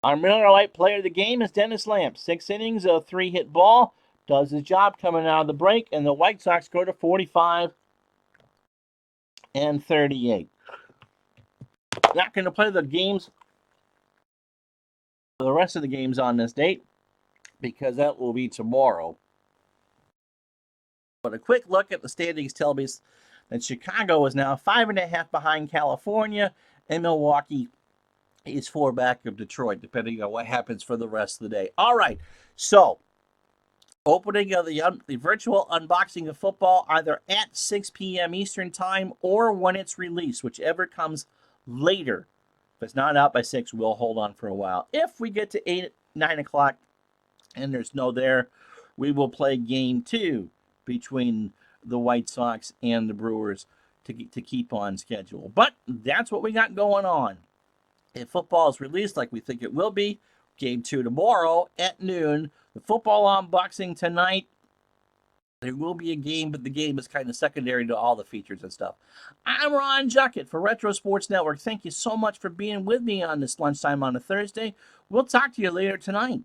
Our Miller Lite player of the game is Dennis Lamp. 6 innings, a 3-hit ball. Does his job coming out of the break, and the White Sox go to 45 and 38. Not going to play the games, the rest of the games on this date, because that will be tomorrow. But a quick look at the standings tells me that Chicago is now 5.5 behind California, and Milwaukee is 4 back of Detroit, depending on what happens for the rest of the day. All right, so opening of the virtual unboxing of football either at 6 p.m. Eastern Time or when it's released, whichever comes later. If it's not out by 6, we'll hold on for a while. If we get to 8, 9 o'clock and there's no there, we will play game 2 between the White Sox and the Brewers to keep on schedule. But that's what we got going on. If football is released like we think it will be, game 2 tomorrow at noon. The football unboxing tonight. There will be a game, but the game is kind of secondary to all the features and stuff. I'm Ron Juckett for Retro Sports Network. Thank you so much for being with me on this lunchtime on a Thursday. We'll talk to you later tonight.